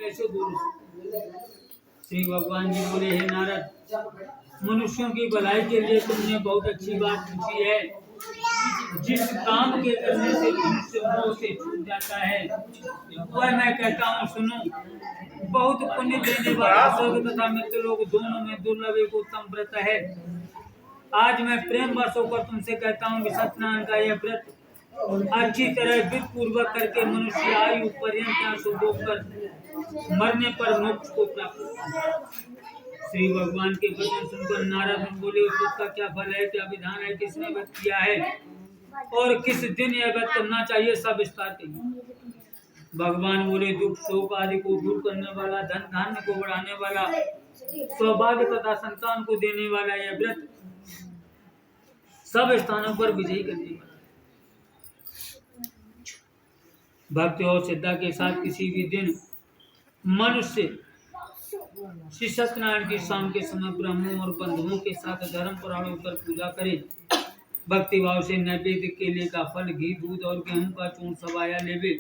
कैसे दूर। श्री भगवान जी बोले, हे नारद, मनुष्यों की भलाई के लिए तुमने बहुत अच्छी बात पूछी है। जिस काम के करने से मनुष्य मोह से छूट जाता है वह मैं कहता हूँ सुनो। बहुत पुण्य देने वाला स्वर्ग तथा मित्र लोग दोनों में दुर्लभ एक उत्तम व्रत है। आज मैं प्रेम वर्ष होकर तुमसे कहता हूँ कि सत्यनारायण का यह व्रत अच्छी तरह विधि पूर्वक करके मनुष्य आयु पर्यंत सुख कर मरने पर मोक्ष को प्राप्त होता है। श्री भगवान के वचन सुनकर नारद बोले, उस व्रत का क्या फल है, क्या विधान है, किसने व्रत किया है और किस दिन यह व्रत करना चाहिए, सब विस्तार कहिए। भगवान बोले, दुख शोक आदि को दूर करने वाला, धन धान्य को बढ़ाने वाला, सौभाग्य तथा संतान को देने वाला यह व्रत सब स्थानों पर विजयी करने वाला। भक्ति और श्रद्धा के साथ किसी भी दिन मनुष्य श्री सत्यनारायण की शाम के समय ब्राह्मणों और बंधुओं के साथ धर्म परायण होकर पूजा करे। भक्ति भाव से नैवेद्य केले का फल, घी, दूध और गेहूं का चूर्ण सवाया लेवे।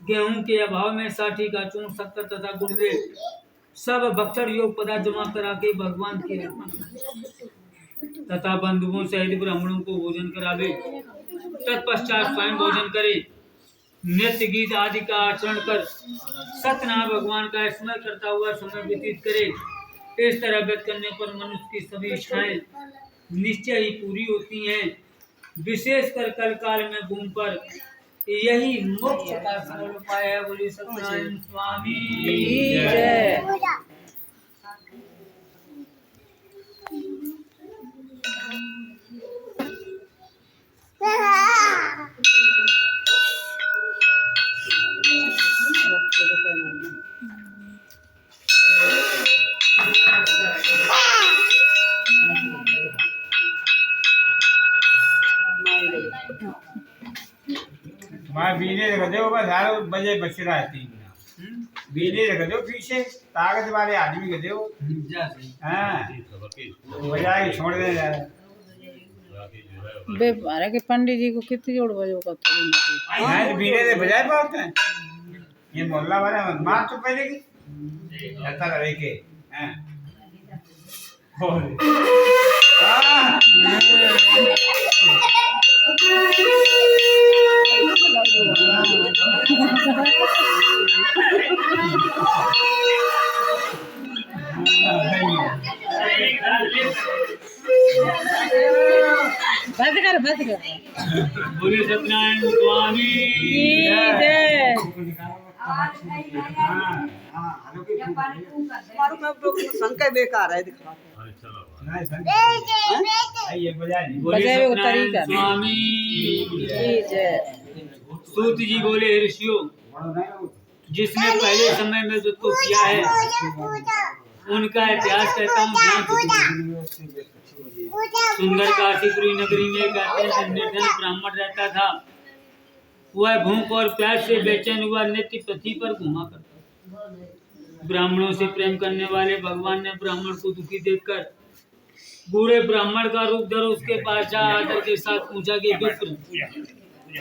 गेहूं के अभाव में साठी का चूर्ण, शक्कर तथा गुड़ ले सब भक्षण योग पदार्थ जमा करा के भगवान की अर्पण तथा बंधुओं सहित ब्राह्मणों को भोजन करावे। तत्पश्चात स्वयं भोजन करे। नृत्य गीत आदि का आचरण कर सत्यनारायण भगवान का स्मरण करता हुआ समय व्यतीत करे। इस तरह व्रत करने पर मनुष्य की सभी इच्छाएं निश्चय ही पूरी होती हैं। विशेषकर कल काल में भूमि पर यही मोक्ष का सरल उपाय है। बोलिए सत्यनारायण स्वामी जय। बीने रख दो बस, 11 बजे बच्चे रहती बीने रख दो पीछे, ताकत वाले आदमी के दो। हाँ बजाय छोड़ दे बे मारे के पंडित जी को कितनी जोड़ बजो का तो बीने से बजाय बहुत है। ये मोहल्ला वाला मार तो पहले की ऐसा रहे के हैं। बस कर बोलिए सत्यनारायण स्वामी जय। संख्या बेकार है दिखा बोलिए सत्यनारायण स्वामी जय। सूत जी बोले, ऋषियों, जिसने पहले समय में जो तो किया है उनका इतिहास कहता हूँ। सुंदर काशीपुरी नगरी में एक निर्धन ब्राह्मण रहता था। वह भूख और प्यास से बेचैन हुआ नित्य पृथ्वी पर घुमा करता था। ब्राह्मणों से प्रेम करने वाले भगवान ने ब्राह्मण को दुखी देखकर बूढ़े ब्राह्मण का रूप धर उसके पास जा आदर के साथ पूछा कि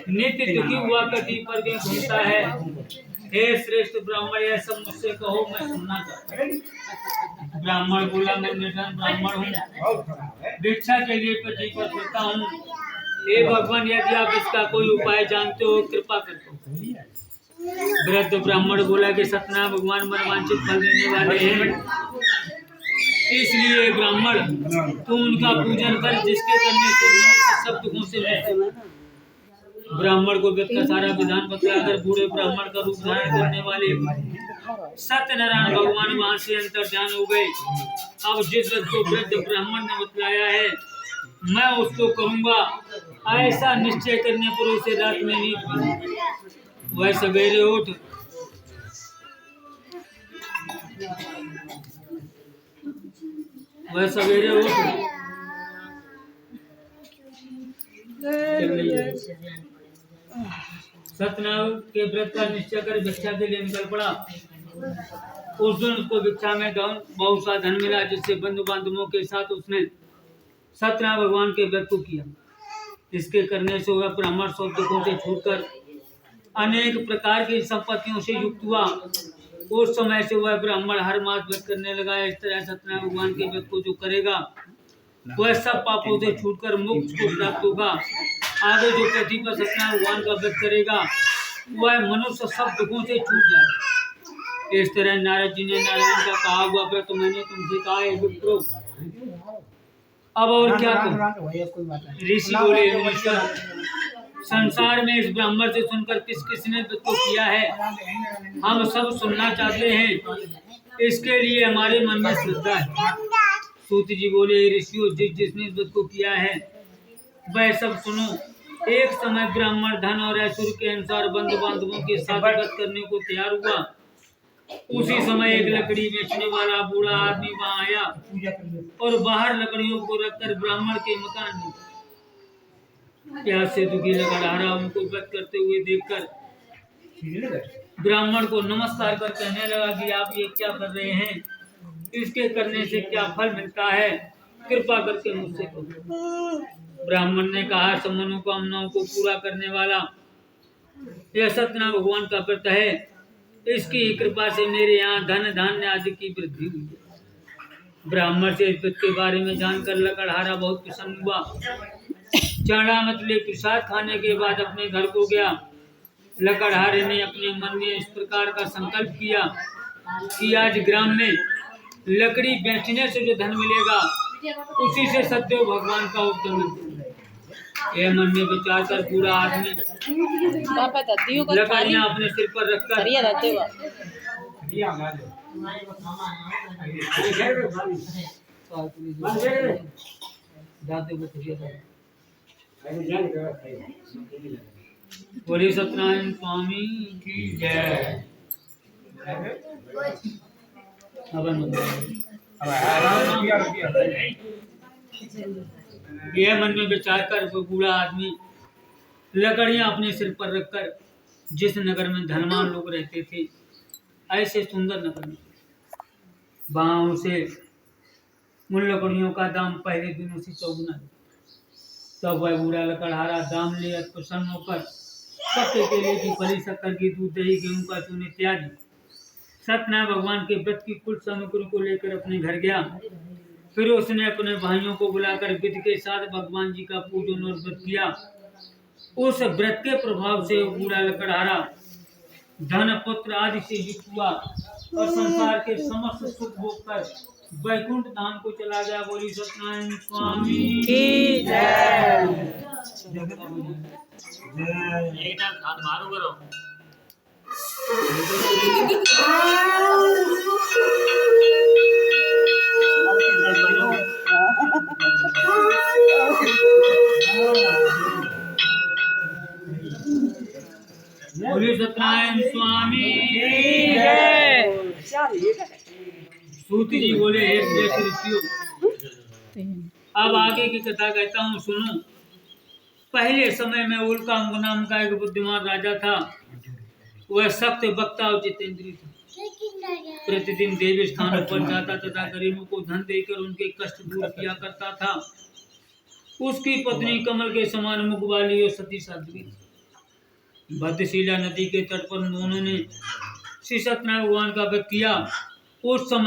नित्य दुखी हुआ पृथ्वी पर भी घूमता है, हे श्रेष्ठ ब्राह्मण, यह सब मुझसे कहो, मैं सुनना चाहता हूँ। ब्राह्मण बोला, मैं निर्धन ब्राह्मण हूँ, भिक्षा के लिए पृथ्वी पर फिरता हूँ। हे भगवान, यदि आप इसका कोई उपाय जानते हो कृपा करके। वृद्ध ब्राह्मण बोला कि सत्यनारायण भगवान मनवांछित फल देने वाले हैं, इसलिए ब्राह्मण तू उनका पूजन कर, जिसके करने से मनुष्य सब दुखों से मुक्त। ब्राह्मण को व्रत का सारा विधान बतलाकर बूढ़े ब्राह्मण का रूप धारण करने वाले सत्यनारायण भगवान वहां से अंतर ध्यान हो गए। अब जिस व्रत को वृद्ध ब्राह्मण ने बतलाया है मैं उसको करूंगा, ऐसा निश्चय करने पर उसे रात में नींद खुली। वह सवेरे उठ सत्यनारायण के व्रत का निश्चय कर भिक्षा के लिए निकल पड़ा। उस दिन उसको भिक्षा में बहुत सा धन मिला, जिससे बंधु बांधवों के साथ उसने सत्यनारायण भगवान के व्रत को किया। इसके करने से वह ब्राह्मण सब दुखों से छूटकर अनेक प्रकार की संपत्तियों से युक्त हुआ। उस समय से वह ब्राह्मण हर मास व्रत करने लगा। इस तरह सत्यनारायण भगवान के व्रत को जो करेगा वह सब पापों से छूटकर मुक्त को प्राप्त होगा। आगे जो पृथ्वी पर सत्यनारायण भगवान का व्रत करेगा वह मनुष्य सब दुखों से छूट जाए। इस तरह नारद जी ने नारायण का कहा हुआ व्रत मैंने तुमसे कहा है विप्रो, अब और क्या कहूं। ऋषि बोले, ईश्वर, संसार में इस ब्राह्मण से सुनकर किस किसने व्रत को किया है हम सब सुनना चाहते हैं, इसके लिए हमारे मन में श्रद्धा है। सूत जी बोले, ऋषियों, जिसने व्रत को किया है वह सब सुनो। एक समय ब्राह्मण धन और ऐश्वर्य के अनुसार बंधु बांधवों के साथ व्रत करने को तैयार हुआ। उसी समय एक लकड़ी बेचने वाला बूढ़ा आदमी वहां आया और बाहर लकड़ियों को रखकर ब्राह्मण के मकान में प्यास से दुखी लकड़हारा उनको व्रत करते हुए देखकर ब्राह्मण को नमस्कार कर कहने लगा कि आप ये क्या कर रहे हैं, इसके करने से क्या फल मिलता है, कृपा करके मुझसे कहो। ब्राह्मण ने कहा, सब मनोकामनाओं को पूरा करने वाला यह सत्यनारायण भगवान का व्रत है, इसकी कृपा से मेरे यहाँ धन धान्य आदि की वृद्धि हुई है। ब्राह्मण से इस व्रत के बारे में जानकर लकड़हारा बहुत प्रसन्न हुआ। चाणामत ले प्रसाद खाने के बाद अपने घर को गया। लकड़हारे ने अपने मन में इस प्रकार का संकल्प किया कि आज ग्राम में लकड़ी बेचने से जो धन मिलेगा उसी से सदैव भगवान का उत्तम यह मन में विचार कर पूरा आदमी लकड़ियां अपने सिर पर रखकर बोले सत्यनारायण स्वामी की जय। यह मन में विचार कर वो बूढ़ा आदमी लकड़ियां अपने सिर पर रखकर जिस नगर में धनवान लोग रहते थे, ऐसे सुंदर नगर में वहां उसे उन लकड़ियों का दाम पहले दिनों से चौगुना। तब वह बूढ़ा लकड़हारा दाम ले प्रसन्न होकर पत्ते केले की फली, शक्कर की दूध, दही, गेहूं का चून इत्यादि सत्यनारायण भगवान के व्रत की कुल सामग्री को लेकर अपने घर गया। फिर उसने अपने भाइयों को बुलाकर विधि के साथ भगवान जी का पूजन और व्रत किया। उस व्रत के प्रभाव से बूढ़ा लकड़हारा धन पुत्र आदि से युक्त हुआ और संसार के समस्त सुख भोग कर वैकुंठ धाम को चला गया। बोली सत्यनारायण स्वामी की जय। मारो करो। बोली सत्यनारायण स्वामी की जय। सूत जी बोले, हे श्रेष्ठ ऋषियों, अब आगे की कथा कहता हूँ, सुनो। पहले समय में उल्कांग नाम का एक बुद्धिमान राजा था। वह सख्त वक्ता और जितेंद्रिय था। प्रतिदिन देव स्थानों पर जाता तथा गरीबों को धन देकर उनके कष्ट दूर किया करता था। उसकी पत्नी कमल के समान मुख वाली और सती साध्वी थी। भद्रशिला नदी के तट पर उन्होंने श्री सत्यनारायण भगवान का व्रत किया। उस समय